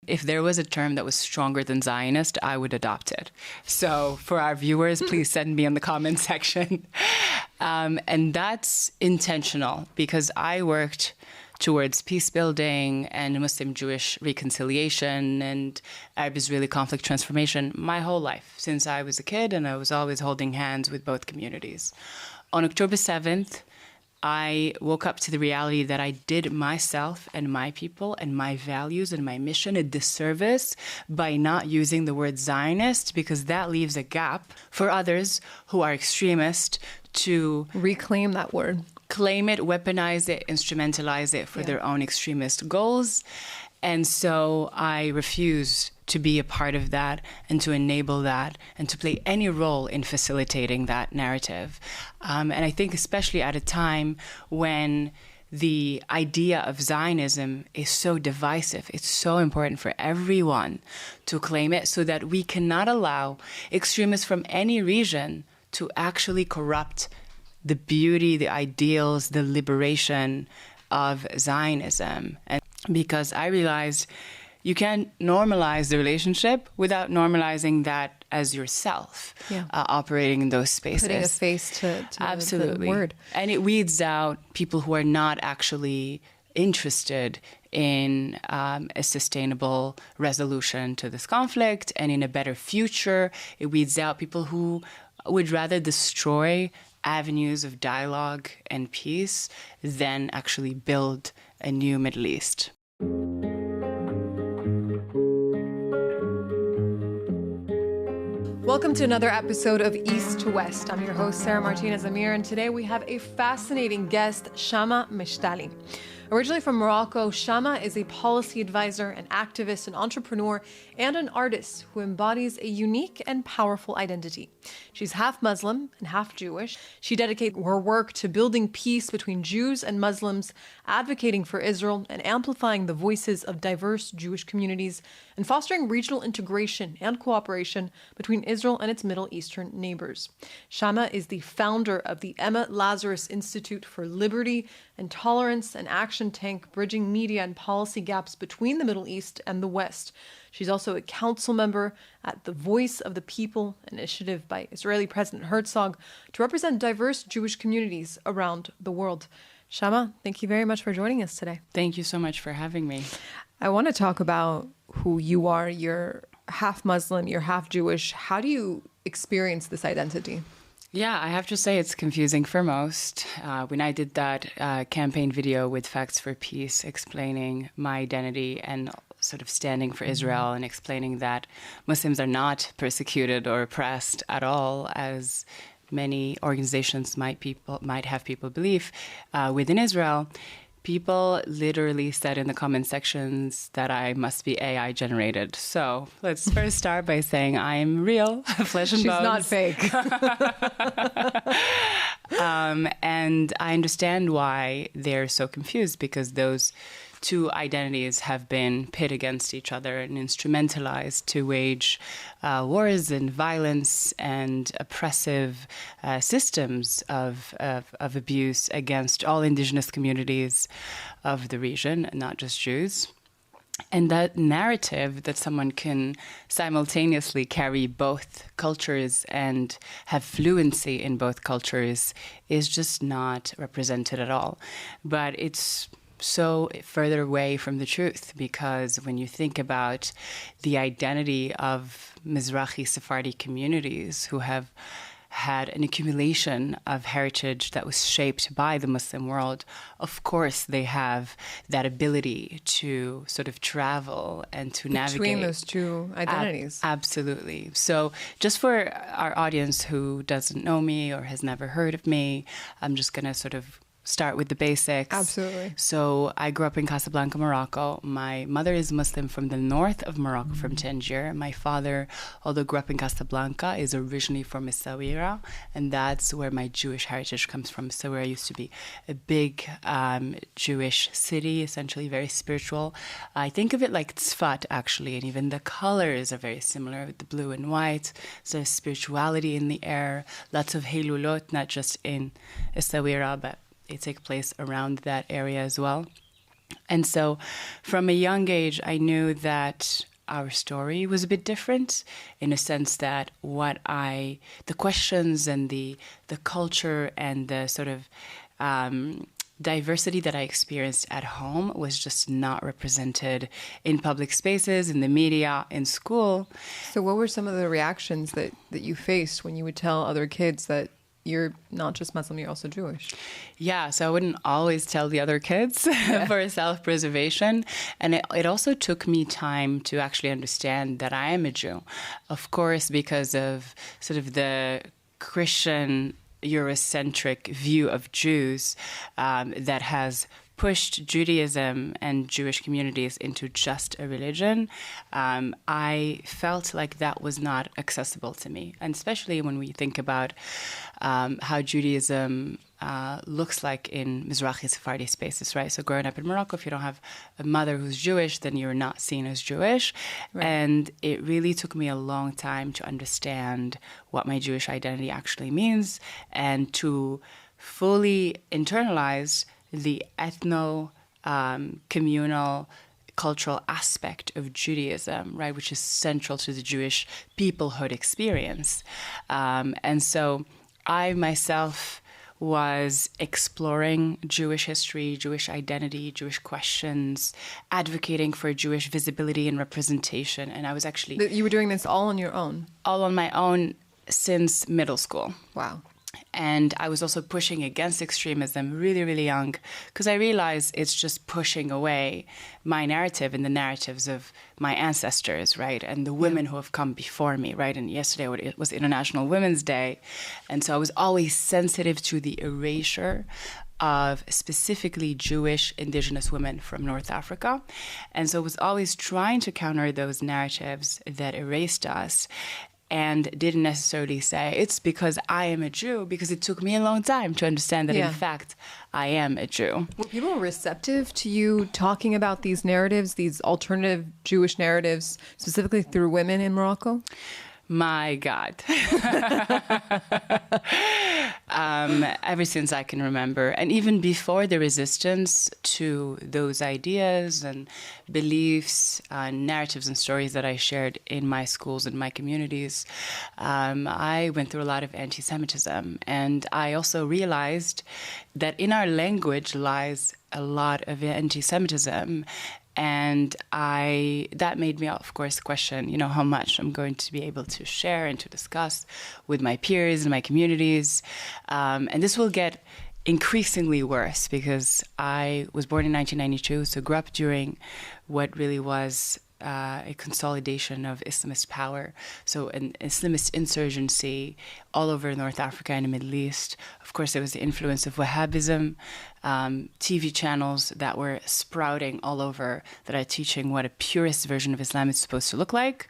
If there was a term that was stronger than Zionist, I would adopt it. So for our viewers, please send me in the comment section. And that's intentional because I worked towards peace building and Muslim-Jewish reconciliation and Arab-Israeli conflict transformation my whole life since I was a kid, and I was always holding hands with both communities. On October 7th, I woke up to the reality that I did myself and my people and my values and my mission a disservice by not using the word Zionist, because that leaves a gap for others who are extremist to reclaim that word, claim it, weaponize it, instrumentalize it for their own extremist goals. And so I refuse to be a part of that and to enable that and to play any role in facilitating that narrative. And I think especially at a time when the idea of Zionism is so divisive, it's so important for everyone to claim it so that we cannot allow extremists from any region to actually corrupt the beauty, the ideals, the liberation of Zionism. And because I realized you can't normalize the relationship without normalizing that as yourself, operating in those spaces. Putting a face to Absolutely. The word. And it weeds out people who are not actually interested in a sustainable resolution to this conflict and in a better future. It weeds out people who would rather destroy avenues of dialogue and peace than actually build a new Middle East. Welcome to another episode of East to West. I'm your host, Sarah Martinez Amir, and today we have a fascinating guest, Chama Mechtaly. Originally from Morocco, Chama is a policy advisor, an activist, an entrepreneur, and an artist who embodies a unique and powerful identity. She's half Muslim and half Jewish. She dedicates her work to building peace between Jews and Muslims, advocating for Israel, and amplifying the voices of diverse Jewish communities, and fostering regional integration and cooperation between Israel and its Middle Eastern neighbors. Chama is the founder of the Emma Lazarus Institute for Liberty and Tolerance, an action tank bridging media and policy gaps between the Middle East and the West. She's also a council member at the Voice of the People initiative by Israeli President Herzog to represent diverse Jewish communities around the world. Chama, thank you very much for joining us today. Thank you so much for having me. I want to talk about who you are. You're half Muslim, you're half Jewish. How do you experience this identity? Yeah, I have to say it's confusing for most. When I did that campaign video with Facts for Peace explaining my identity and sort of standing for Israel and explaining that Muslims are not persecuted or oppressed at all, as many organizations might have people believe within Israel, people literally said in the comment sections that I must be AI generated. So let's first start by saying I'm real, flesh and bones. She's not fake. And I understand why they're so confused, because those two identities have been pit against each other and instrumentalized to wage wars and violence and oppressive systems of abuse against all indigenous communities of the region, not just Jews. And that narrative that someone can simultaneously carry both cultures and have fluency in both cultures is just not represented at all. But it's so further away from the truth, because when you think about the identity of Mizrahi Sephardi communities who have had an accumulation of heritage that was shaped by the Muslim world, of course they have that ability to sort of travel and to navigate between those two identities. Absolutely. So just for our audience who doesn't know me or has never heard of me, I'm just going to sort of start with the basics. Absolutely. So I grew up in Casablanca, Morocco. My mother is Muslim from the north of Morocco, from Tangier. My father, although grew up in Casablanca, is originally from Essaouira, and that's where my Jewish heritage comes from. Essaouira used to be a big Jewish city, essentially very spiritual. I think of it like Tzfat, actually, and even the colors are very similar with the blue and white. So there's spirituality in the air, lots of Heilulot, not just in Essaouira, but they take place around that area as well. And so from a young age, I knew that our story was a bit different in a sense that the questions and the culture and the sort of diversity that I experienced at home was just not represented in public spaces, in the media, in school. So what were some of the reactions that you faced when you would tell other kids that you're not just Muslim, you're also Jewish? Yeah, so I wouldn't always tell the other kids for self-preservation. And it also took me time to actually understand that I am a Jew. Of course, because of sort of the Christian Eurocentric view of Jews that has pushed Judaism and Jewish communities into just a religion, I felt like that was not accessible to me. And especially when we think about how Judaism looks like in Mizrahi Sephardi spaces, right? So growing up in Morocco, if you don't have a mother who's Jewish, then you're not seen as Jewish. Right. And it really took me a long time to understand what my Jewish identity actually means and to fully internalize the communal, cultural aspect of Judaism, right, which is central to the Jewish peoplehood experience. And so I myself was exploring Jewish history, Jewish identity, Jewish questions, advocating for Jewish visibility and representation. And I was actually... You were doing this all on your own? All on my own since middle school. Wow. And I was also pushing against extremism really, really young, because I realized it's just pushing away my narrative and the narratives of my ancestors, right? And the women who have come before me, right? And yesterday it was International Women's Day. And so I was always sensitive to the erasure of specifically Jewish indigenous women from North Africa. And so I was always trying to counter those narratives that erased us, and didn't necessarily say it's because I am a Jew, because it took me a long time to understand that in fact I am a Jew. Were people receptive to you talking about these narratives, these alternative Jewish narratives, specifically through women in Morocco? My God. Ever since I can remember, and even before the resistance to those ideas and beliefs, narratives and stories that I shared in my schools and my communities, I went through a lot of anti-Semitism. And I also realized that in our language lies a lot of anti-Semitism. And that made me, of course, question, how much I'm going to be able to share and to discuss with my peers and my communities. And this will get increasingly worse because I was born in 1992, so grew up during what really was a consolidation of Islamist power. So an Islamist insurgency all over North Africa and the Middle East. Of course, there was the influence of Wahhabism, TV channels that were sprouting all over that are teaching what a purist version of Islam is supposed to look like.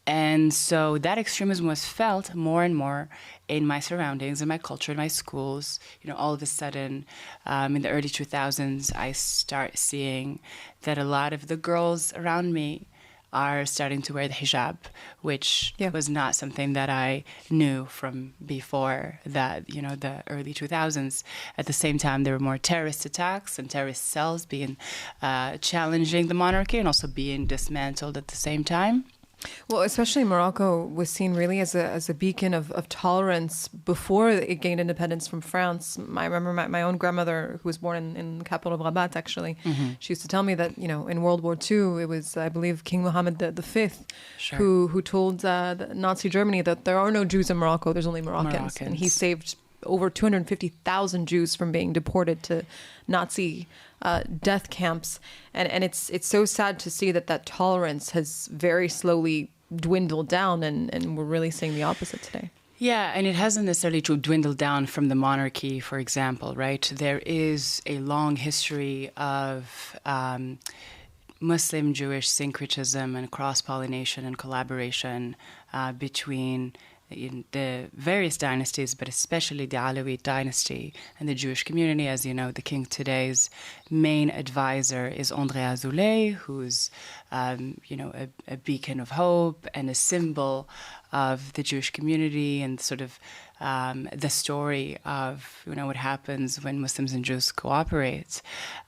And so that extremism was felt more and more in my surroundings, in my culture, in my schools. All of a sudden, in the early 2000s, I start seeing that a lot of the girls around me are starting to wear the hijab, which was not something that I knew from before that, the early 2000s. At the same time, there were more terrorist attacks and terrorist cells being challenging the monarchy and also being dismantled at the same time. Well, especially Morocco was seen really as a beacon of tolerance before it gained independence from France. I remember my own grandmother, who was born in the capital of Rabat, actually, she used to tell me that, in World War II, it was, I believe, King Mohammed V who told Nazi Germany that there are no Jews in Morocco, there's only Moroccans. And he saved over 250,000 Jews from being deported to Nazi death camps. And it's so sad to see that tolerance has very slowly dwindled down, and we're really seeing the opposite today. Yeah, and it hasn't necessarily dwindled down from the monarchy, for example, right? There is a long history of Muslim-Jewish syncretism and cross-pollination and collaboration between in the various dynasties, but especially the Alawite dynasty and the Jewish community. As you know, the king today's main advisor is André Azoulay, who's, a beacon of hope and a symbol of the Jewish community and sort of the story of, what happens when Muslims and Jews cooperate.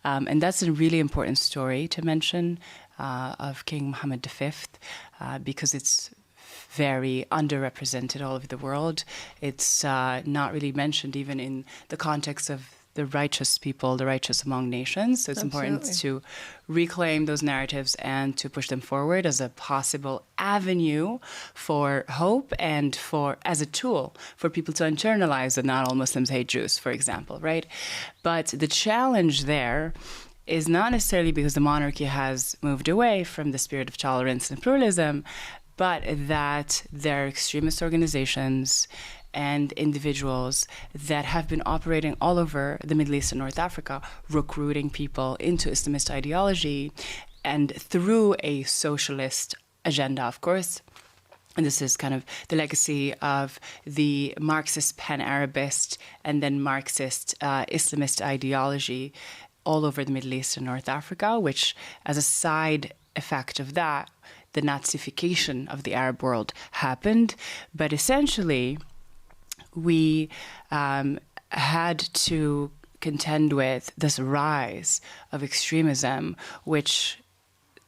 And that's a really important story to mention of King Mohammed V, because it's very underrepresented all over the world. It's not really mentioned even in the context of the righteous people, the righteous among nations. So it's important to reclaim those narratives and to push them forward as a possible avenue for hope and as a tool for people to internalize that not all Muslims hate Jews, for example, right? But the challenge there is not necessarily because the monarchy has moved away from the spirit of tolerance and pluralism, but that there are extremist organizations and individuals that have been operating all over the Middle East and North Africa, recruiting people into Islamist ideology and through a socialist agenda, of course. And this is kind of the legacy of the Marxist pan-Arabist and then Marxist Islamist ideology all over the Middle East and North Africa, which, as a side effect of that, the Nazification of the Arab world happened. But essentially, we had to contend with this rise of extremism, which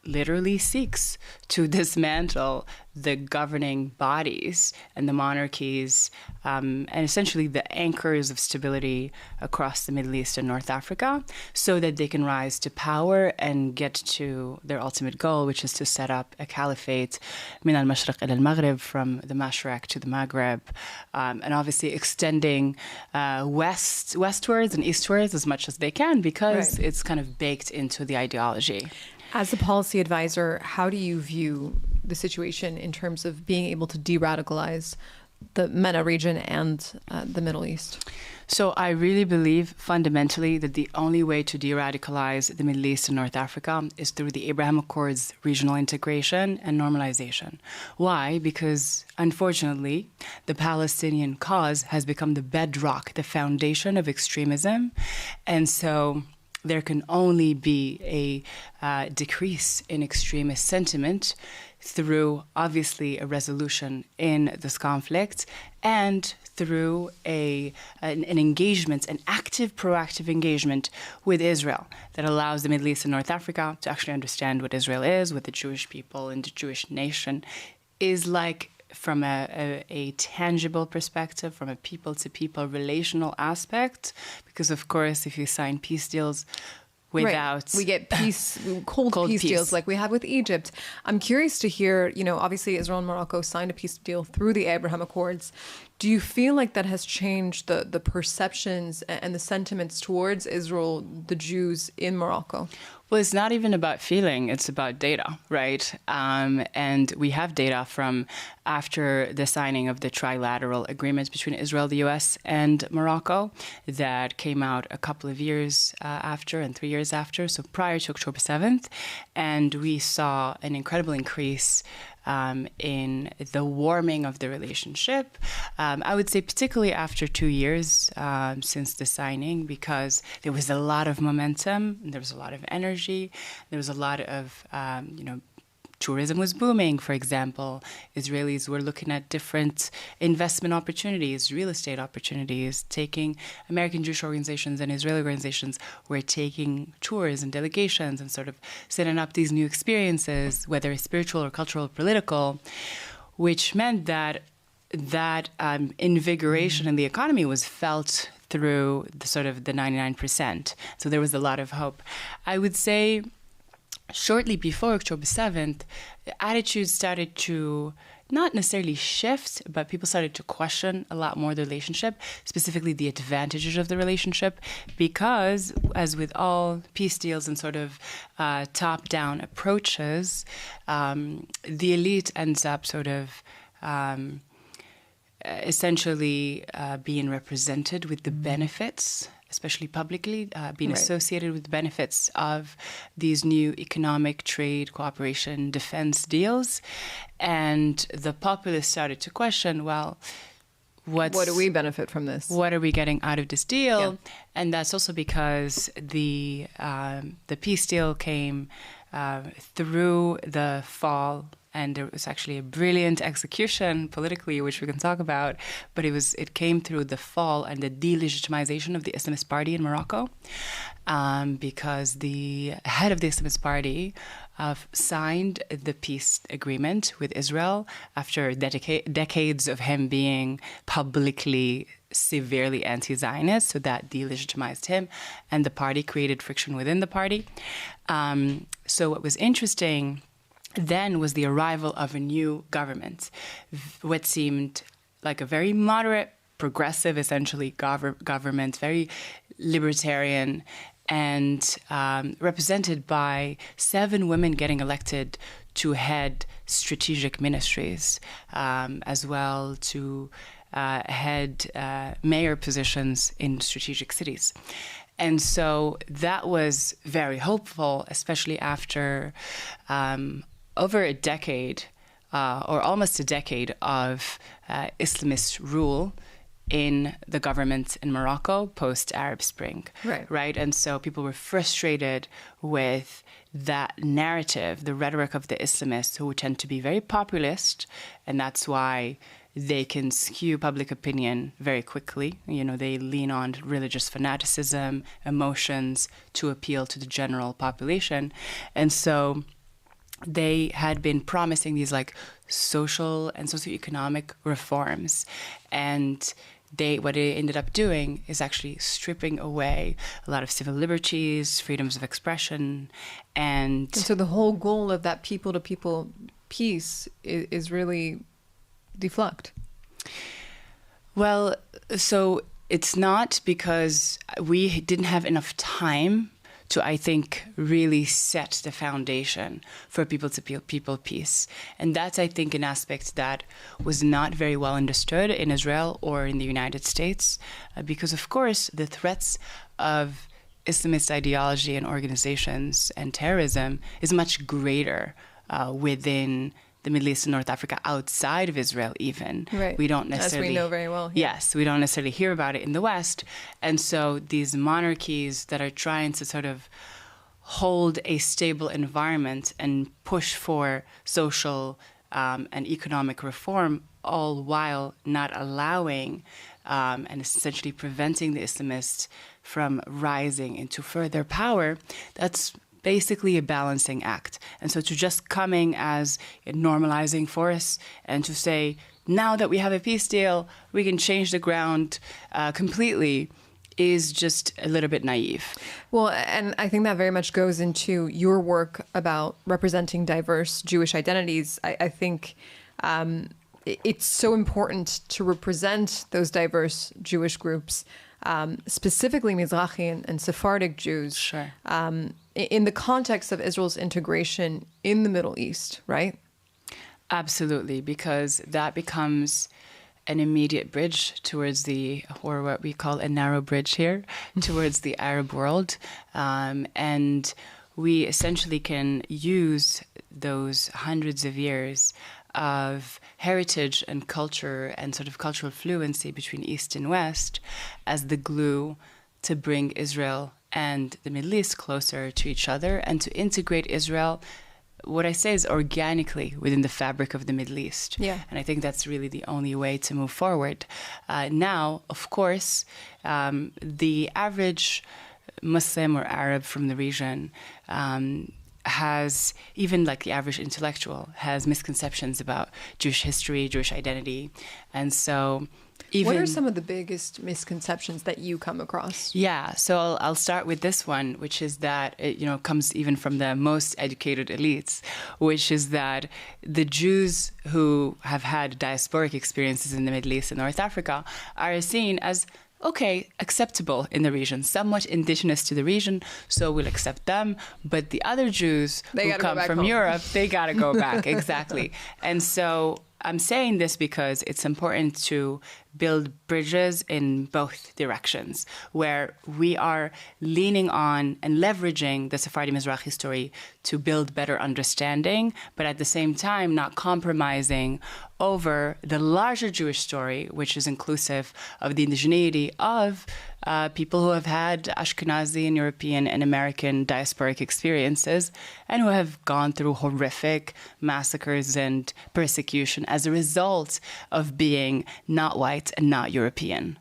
literally seeks to dismantle the governing bodies and the monarchies and essentially the anchors of stability across the Middle East and North Africa so that they can rise to power and get to their ultimate goal, which is to set up a caliphate min al-Mashriq ila al-Maghrib, from the Mashriq to the Maghreb, and obviously extending westwards and eastwards as much as they can because it's kind of baked into the ideology. As a policy advisor, how do you view the situation in terms of being able to de-radicalize the MENA region and the Middle East? So I really believe fundamentally that the only way to de-radicalize the Middle East and North Africa is through the Abraham Accords regional integration and normalization. Why? Because unfortunately, the Palestinian cause has become the bedrock, the foundation of extremism. And so there can only be a decrease in extremist sentiment through, obviously, a resolution in this conflict and through an engagement, an active, proactive engagement with Israel that allows the Middle East and North Africa to actually understand what Israel is, what the Jewish people and the Jewish nation is like, from a tangible perspective, from a people-to-people relational aspect, because, of course, if you sign peace deals without... We get cold peace deals like we have with Egypt. I'm curious to hear, obviously Israel and Morocco signed a peace deal through the Abraham Accords. Do you feel like that has changed the perceptions and the sentiments towards Israel, the Jews in Morocco? Well, it's not even about feeling, it's about data, right? And we have data from after the signing of the trilateral agreement between Israel, the U.S., and Morocco that came out a couple of years after and 3 years after, so prior to October 7th. And we saw an incredible increase in the warming of the relationship. I would say particularly after 2 years since the signing, because there was a lot of momentum, there was a lot of energy, there was a lot of, tourism was booming, for example. Israelis were looking at different investment opportunities, real estate opportunities, taking American Jewish organizations and Israeli organizations were taking tours and delegations and sort of setting up these new experiences, whether it's spiritual or cultural or political, which meant that invigoration in the economy was felt through the sort of the 99%. So there was a lot of hope. I would say shortly before October 7th, attitudes started to not necessarily shift, but people started to question a lot more the relationship, specifically the advantages of the relationship, because as with all peace deals and sort of top-down approaches, the elite ends up sort of essentially being represented with the benefits, especially publicly, been associated with the benefits of these new economic, trade, cooperation, defense deals. And the populace started to question, well, what do we benefit from this? What are we getting out of this deal? Yeah. And that's also because the peace deal came through the fall, and there was actually a brilliant execution politically, which we can talk about. But it came through the fall and the delegitimization of the Islamist Party in Morocco, because the head of the Islamist Party signed the peace agreement with Israel after decades of him being publicly severely anti-Zionist, so that delegitimized him, and the party created friction within the party. So what was interesting then was the arrival of a new government, what seemed like a very moderate, progressive, essentially, government, very libertarian, and represented by 7 women getting elected to head strategic ministries, as well to head mayor positions in strategic cities. And so that was very hopeful, especially after over a decade, or almost a decade of Islamist rule in the government in Morocco post-Arab Spring, right? And so people were frustrated with that narrative, the rhetoric of the Islamists, who tend to be very populist, and that's why they can skew public opinion very quickly. You know, they lean on religious fanaticism, emotions to appeal to the general population. And so they had been promising these like social and socioeconomic reforms, and what they ended up doing is actually stripping away a lot of civil liberties, freedoms of expression, and so the whole goal of that people-to-people peace is really deflect. Well, so it's not, because we didn't have enough time to, I think, really set the foundation for people-to-people peace. And that's, I think, an aspect that was not very well understood in Israel or in the United States, because, of course, the threats of Islamist ideology and organizations and terrorism is much greater within the Middle East and North Africa, outside of Israel even. Right. We don't necessarily... As we know very well. Yeah. Yes, we don't necessarily hear about it in the West. And so these monarchies that are trying to sort of hold a stable environment and push for social and economic reform, all while not allowing and essentially preventing the Islamists from rising into further power, that's basically a balancing act. And so to just coming as a normalizing force and to say, now that we have a peace deal, we can change the ground completely, is just a little bit naive. Well, and I think that very much goes into your work about representing diverse Jewish identities. I think it's so important to represent those diverse Jewish groups, specifically Mizrahi and Sephardic Jews. Sure. In the context of Israel's integration in the Middle East, right? Absolutely, because that becomes an immediate bridge towards or what we call a narrow bridge here, towards the Arab world. And we essentially can use those hundreds of years of heritage and culture and sort of cultural fluency between East and West as the glue to bring Israel and the Middle East closer to each other, and to integrate Israel, what I say is organically, within the fabric of the Middle East. Yeah. And I think that's really the only way to move forward. Now, of course, the average Muslim or Arab from the region has, even like the average intellectual, has misconceptions about Jewish history, Jewish identity. And so what are some of the biggest misconceptions that you come across? Yeah, so I'll start with this one, which is that it comes even from the most educated elites, which is that the Jews who have had diasporic experiences in the Middle East and North Africa are seen as acceptable in the region, somewhat indigenous to the region, so we'll accept them. But the other Jews who come from Europe, they got to go back. Exactly. And so I'm saying this because it's important to build bridges in both directions, where we are leaning on and leveraging the Sephardi Mizrahi story to build better understanding, but at the same time not compromising over the larger Jewish story, which is inclusive of the indigeneity of people who have had Ashkenazi and European and American diasporic experiences and who have gone through horrific massacres and persecution as a result of being not white and not European.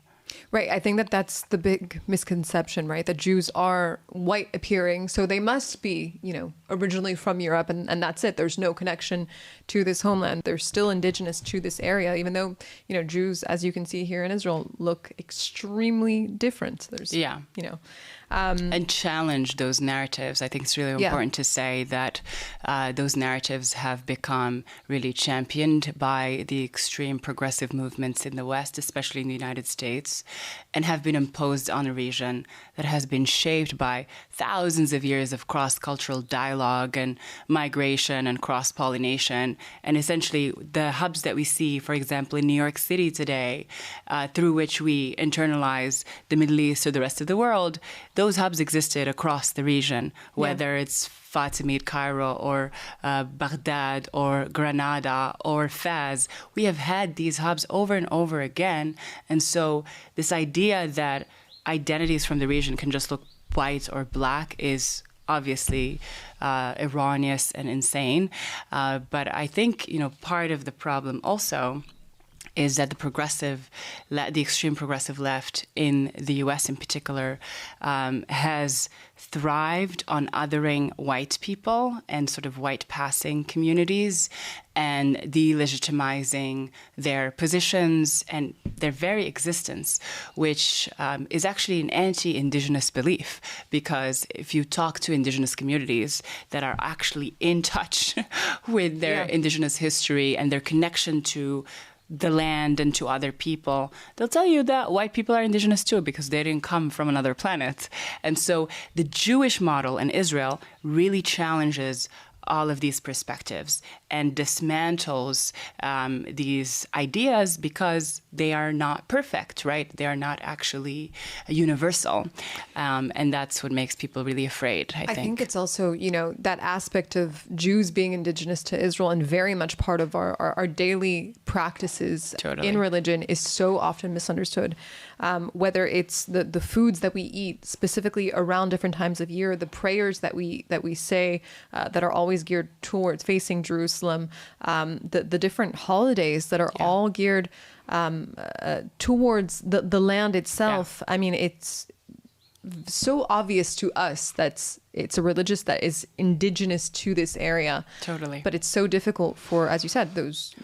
Right. I think that that's the big misconception, right? That Jews are white appearing, so they must be, originally from Europe, and that's it. There's no connection to this homeland. They're still indigenous to this area, even though, Jews, as you can see here in Israel, look extremely different. There's, and challenge those narratives. I think it's really important to say that those narratives have become really championed by the extreme progressive movements in the West, especially in the United States, and have been imposed on a region that has been shaped by thousands of years of cross-cultural dialogue and migration and cross-pollination. And essentially, the hubs that we see, for example, in New York City today, through which we internalize the Middle East or the rest of the world, those hubs existed across the region, whether it's Fatimid Cairo or Baghdad or Granada or Fez. We have had these hubs over and over again. And so this idea that identities from the region can just look white or black is obviously erroneous and insane. But I think, part of the problem also is that the extreme progressive left in the U.S. in particular has thrived on othering white people and sort of white passing communities and delegitimizing their positions and their very existence, which is actually an anti-indigenous belief, because if you talk to indigenous communities that are actually in touch with their indigenous history and their connection to the land and to other people, they'll tell you that white people are indigenous too because they didn't come from another planet. And so the Jewish model in Israel really challenges all of these perspectives and dismantles these ideas because they are not perfect, right? They are not actually universal. And that's what makes people really afraid, I think. It's also, that aspect of Jews being indigenous to Israel and very much part of our daily practices in religion is so often misunderstood. Whether it's the foods that we eat specifically around different times of year, the prayers that we say that are always geared towards facing Jerusalem, the different holidays that are all geared towards the land itself. I mean, it's so obvious to us that it's a religious that is indigenous to this area. Totally. But it's so difficult for, as you said, those,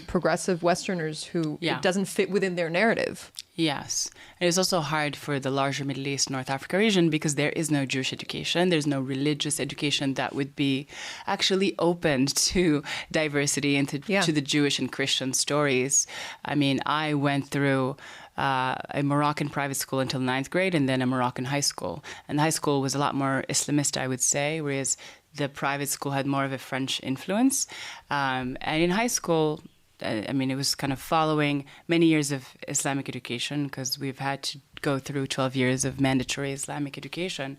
progressive Westerners who it doesn't fit within their narrative. Yes. It is also hard for the larger Middle East, North Africa region because there is no Jewish education. There's no religious education that would be actually opened to diversity and to the Jewish and Christian stories. I mean, I went through a Moroccan private school until 9th grade and then a Moroccan high school. And the high school was a lot more Islamist, I would say, whereas the private school had more of a French influence. And in high school, it was kind of following many years of Islamic education because we've had to go through 12 years of mandatory Islamic education.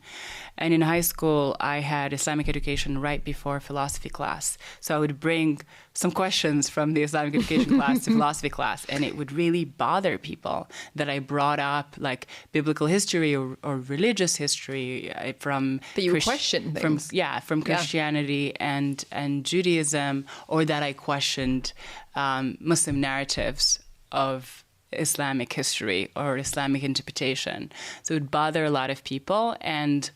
And in high school, I had Islamic education right before philosophy class. So I would bring some questions from the Islamic education class to philosophy class, and it would really bother people that I brought up like biblical history or religious history from that you question things. From Christianity and Judaism, or that I questioned Muslim narratives of Islamic history or Islamic interpretation. So it would bother a lot of people. And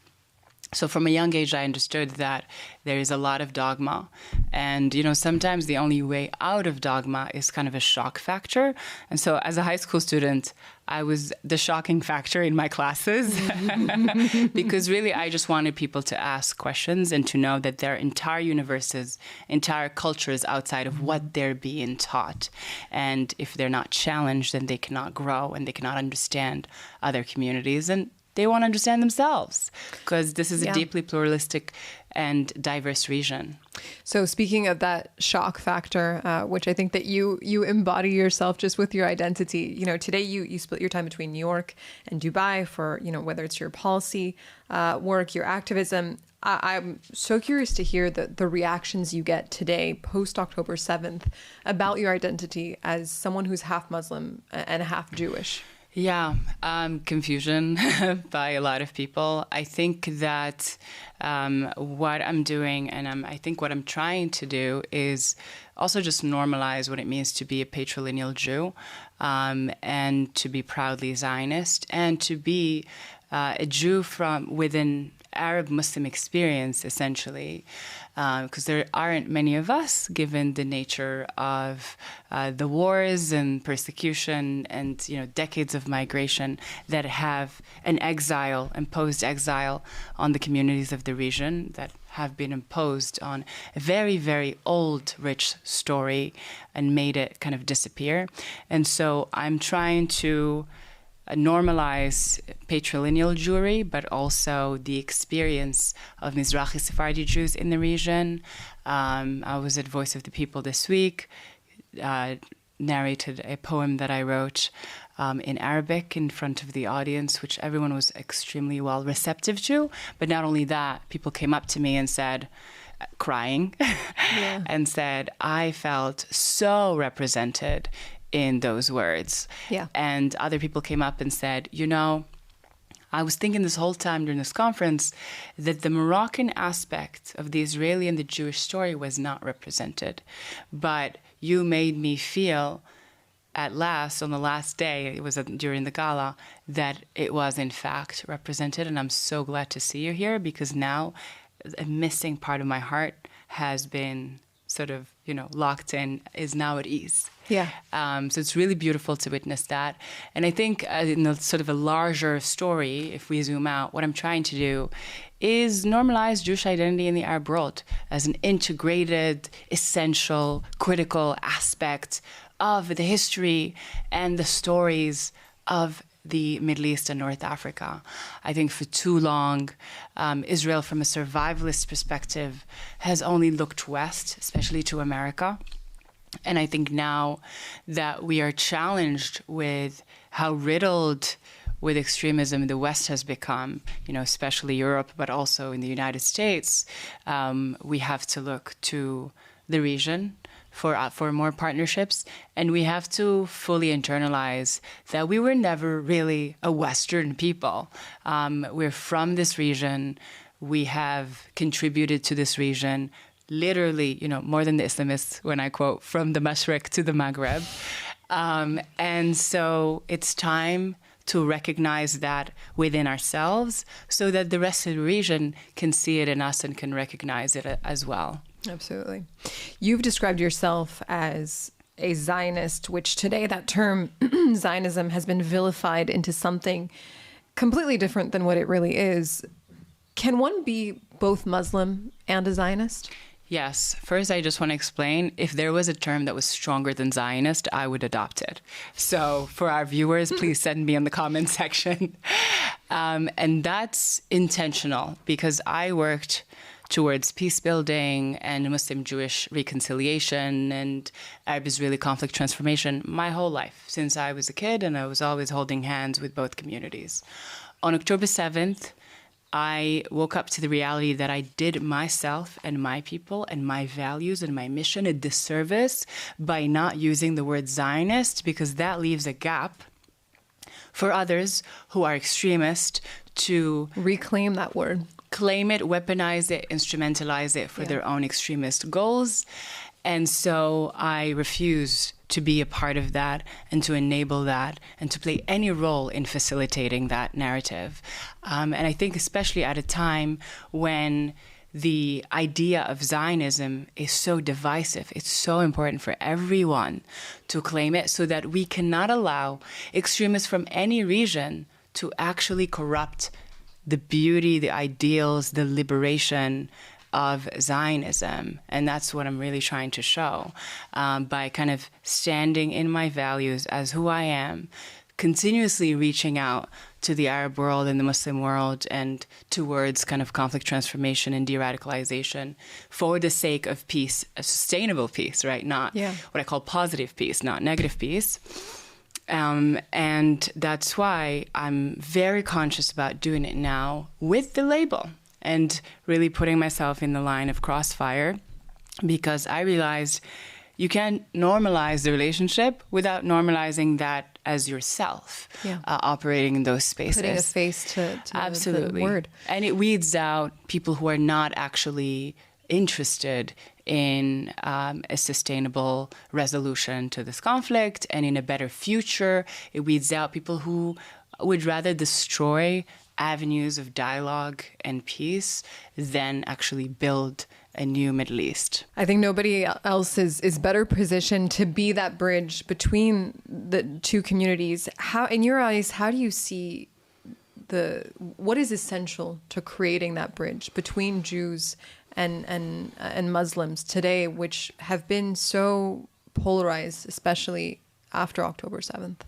so from a young age, I understood that there is a lot of dogma. And, sometimes the only way out of dogma is kind of a shock factor. And so as a high school student, I was the shocking factor in my classes because really I just wanted people to ask questions and to know that there are entire universes, entire cultures outside of what they're being taught. And if they're not challenged, then they cannot grow and they cannot understand other communities. And they want to understand themselves, because this is a deeply pluralistic and diverse region. So speaking of that shock factor, which I think that you embody yourself just with your identity, you know, today you split your time between New York and Dubai for, you know, whether it's your policy work, your activism. I'm so curious to hear the reactions you get today, post October 7th, about your identity as someone who's half Muslim and half Jewish. Yeah, confusion by a lot of people. I think that what I'm doing, and I think what I'm trying to do, is also just normalize what it means to be a patrilineal Jew, and to be proudly Zionist, and to be a Jew from within Arab Muslim experience, essentially, because there aren't many of us, given the nature of the wars and persecution and, you know, decades of migration that have an exile, imposed exile on the communities of the region, that have been imposed on a very, very old, rich story and made it kind of disappear. And so I'm trying to normalize patrilineal Jewry, but also the experience of Mizrahi Sephardi Jews in the region. I was at Voice of the People this week, narrated a poem that I wrote in Arabic in front of the audience, which everyone was extremely well receptive to. But not only that, people came up to me and said, crying, and said, I felt so represented in those words. Yeah. And other people came up and said, you know, I was thinking this whole time during this conference that the Moroccan aspect of the Israeli and the Jewish story was not represented. But you made me feel at last, on the last day, it was during the gala, that it was in fact represented. And I'm so glad to see you here, because now a missing part of my heart has been sort of, you know, locked in, is now at ease. Yeah. So it's really beautiful to witness that. And I think in a sort of a larger story, if we zoom out, what I'm trying to do is normalize Jewish identity in the Arab world as an integrated, essential, critical aspect of the history and the stories of the Middle East and North Africa. I think for too long, Israel, from a survivalist perspective, has only looked west, especially to America. And I think now that we are challenged with how riddled with extremism the West has become, you know, especially Europe, but also in the United States, we have to look to the region for more partnerships. And we have to fully internalize that we were never really a Western people. We're from this region. We have contributed to this region, literally, you know, more than the Islamists, when I quote, from the Mashriq to the Maghreb. And so it's time to recognize that within ourselves so that the rest of the region can see it in us and can recognize it as well. Absolutely. You've described yourself as a Zionist, which today that term Zionism has been vilified into something completely different than what it really is. Can one be both Muslim and a Zionist? Yes. First, I just want to explain, if there was a term that was stronger than Zionist, I would adopt it. So for our viewers, please send me in the comment section. And that's intentional, because I worked towards peace building and Muslim-Jewish reconciliation and Arab-Israeli conflict transformation my whole life, since I was a kid, and I was always holding hands with both communities. On October 7th, I woke up to the reality that I did myself and my people and my values and my mission a disservice by not using the word Zionist, because that leaves a gap for others who are extremist to reclaim that word, claim it, weaponize it, instrumentalize it for their own extremist goals. And so I refuse to be a part of that and to enable that and to play any role in facilitating that narrative. And I think especially at a time when the idea of Zionism is so divisive, it's so important for everyone to claim it, so that we cannot allow extremists from any region to actually corrupt the beauty, the ideals, the liberation of Zionism. And that's what I'm really trying to show by kind of standing in my values as who I am, continuously reaching out to the Arab world and the Muslim world and towards kind of conflict transformation and de-radicalization for the sake of peace, a sustainable peace, right? Not what I call positive peace, not negative peace. And that's why I'm very conscious about doing it now with the label and really putting myself in the line of crossfire, because I realized you can't normalize the relationship without normalizing that as yourself, operating in those spaces. Putting a face to Absolutely. the word. And it weeds out people who are not actually interested in a sustainable resolution to this conflict and in a better future. It weeds out people who would rather destroy avenues of dialogue and peace than actually build a new Middle East. I think nobody else is better positioned to be that bridge between the two communities. How, in your eyes, how do you see what is essential to creating that bridge between Jews and Muslims today, which have been so polarized, especially after October 7th?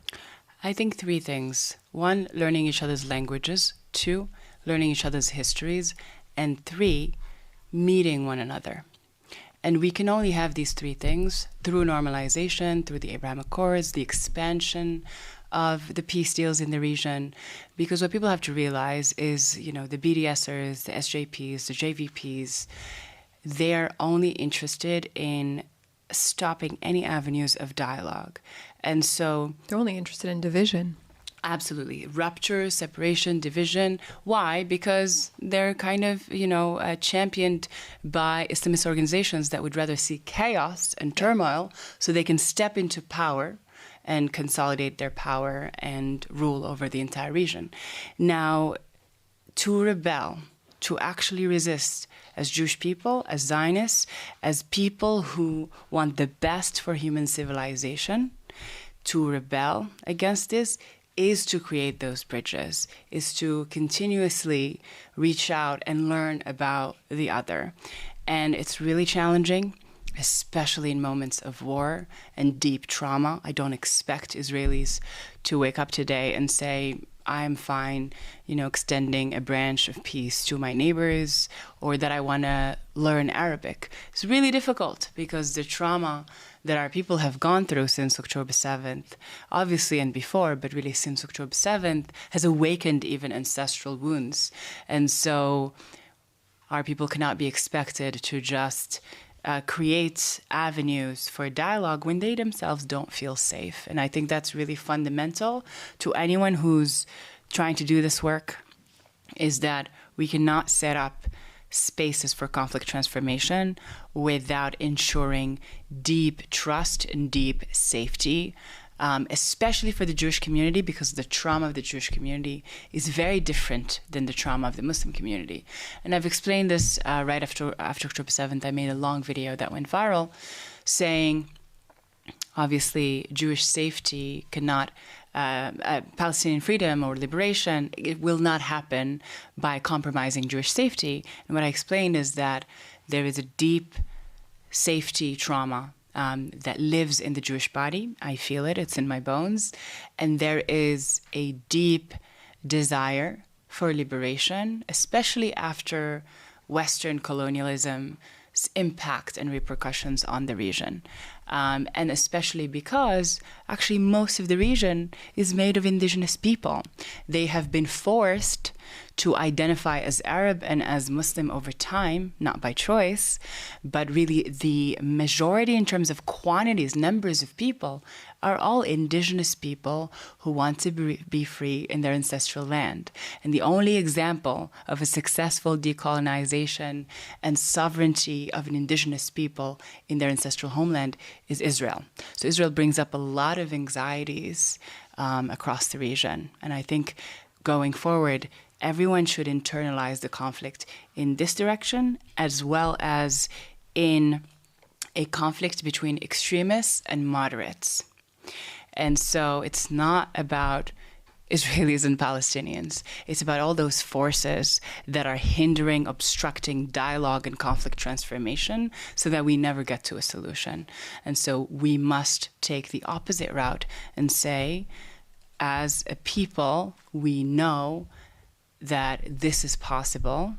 I think three things. One, learning each other's languages. Two, learning each other's histories. And three, meeting one another. And we can only have these three things through normalization, through the Abraham Accords, the expansion of the peace deals in the region. Because what people have to realize is, the BDSers, the SJPs, the JVPs, they're only interested in stopping any avenues of dialogue. And so they're only interested in division. Absolutely. Rupture, separation, division. Why? Because they're kind of, championed by Islamist organizations that would rather see chaos and turmoil so they can step into power and consolidate their power and rule over the entire region. Now, to rebel, to actually resist as Jewish people, as Zionists, as people who want the best for human civilization, to rebel against this is to create those bridges, is to continuously reach out and learn about the other. And it's really challenging, especially in moments of war and deep trauma. I don't expect Israelis to wake up today and say, I'm fine, extending a branch of peace to my neighbors, or that I want to learn Arabic. It's really difficult because the trauma that our people have gone through since October 7th, obviously and before, but really since October 7th, has awakened even ancestral wounds. And so our people cannot be expected to just create avenues for dialogue when they themselves don't feel safe. And I think that's really fundamental to anyone who's trying to do this work, is that we cannot set up spaces for conflict transformation without ensuring deep trust and deep safety, especially for the Jewish community, because the trauma of the Jewish community is very different than the trauma of the Muslim community. And I've explained this right after October 7th. I made a long video that went viral saying, obviously, Jewish safety cannot, Palestinian freedom or liberation, it will not happen by compromising Jewish safety. And what I explained is that there is a deep safety trauma that lives in the Jewish body. I feel it. It's in my bones. And there is a deep desire for liberation, especially after Western colonialism's impact and repercussions on the region. And especially because actually most of the region is made of indigenous people. They have been forced to identify as Arab and as Muslim over time, not by choice, but really the majority in terms of quantities, numbers of people, are all indigenous people who want to be free in their ancestral land. And the only example of a successful decolonization and sovereignty of an indigenous people in their ancestral homeland is Israel. So Israel brings up a lot of anxieties across the region. And I think going forward, everyone should internalize the conflict in this direction, as well as in a conflict between extremists and moderates. And so it's not about Israelis and Palestinians. It's about all those forces that are hindering, obstructing dialogue and conflict transformation so that we never get to a solution. And so we must take the opposite route and say, as a people, we know that this is possible,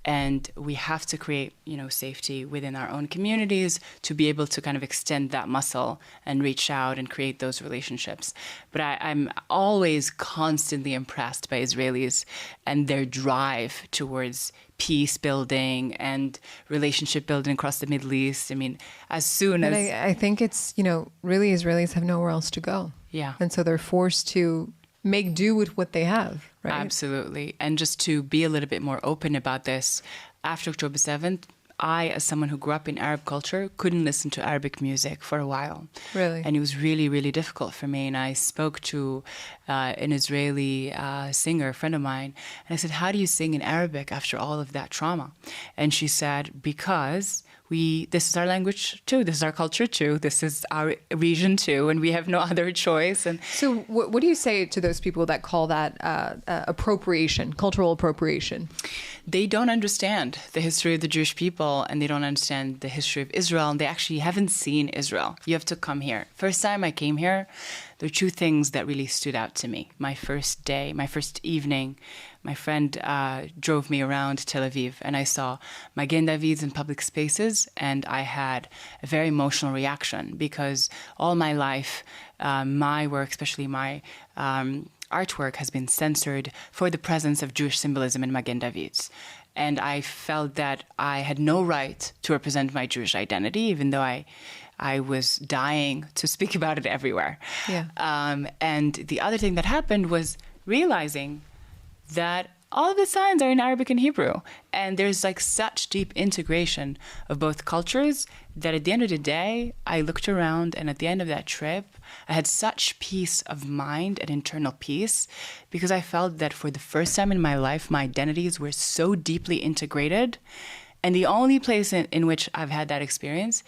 and we have to create, safety within our own communities to be able to kind of extend that muscle and reach out and create those relationships. But I'm always constantly impressed by Israelis and their drive towards peace building and relationship building across the Middle East. I mean, as soon as... I think it's, really Israelis have nowhere else to go. Yeah. And so they're forced to make do with what they have, right? Absolutely. And just to be a little bit more open about this, after October 7th, I, as someone who grew up in Arab culture, couldn't listen to Arabic music for a while. Really? And it was really, really difficult for me. And I spoke to an Israeli singer, a friend of mine, and I said, how do you sing in Arabic after all of that trauma? And she said, because this is our language too, this is our culture too, this is our region too, and we have no other choice. And so what do you say to those people that call that appropriation, cultural appropriation? They don't understand the history of the Jewish people, and they don't understand the history of Israel, and they actually haven't seen Israel. You have to come here. First time I came here, there are two things that really stood out to me. My first day, my first evening, my friend drove me around Tel Aviv, and I saw Magen Davids in public spaces, and I had a very emotional reaction because all my life, my work, especially my artwork, has been censored for the presence of Jewish symbolism in Magen Davids. And I felt that I had no right to represent my Jewish identity, even though I was dying to speak about it everywhere. Yeah. And the other thing that happened was realizing that all of the signs are in Arabic and Hebrew. And there's like such deep integration of both cultures that at the end of the day, I looked around, and at the end of that trip, I had such peace of mind and internal peace because I felt that for the first time in my life, my identities were so deeply integrated. And the only place in which I've had that experience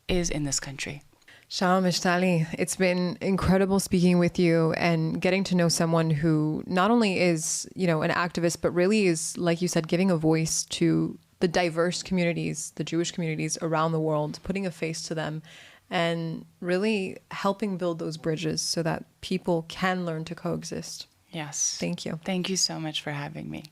is in this country. Chama Mechtaly, it's been incredible speaking with you and getting to know someone who not only is, an activist, but really is, like you said, giving a voice to the diverse communities, the Jewish communities around the world, putting a face to them, and really helping build those bridges so that people can learn to coexist. Yes. Thank you. Thank you so much for having me.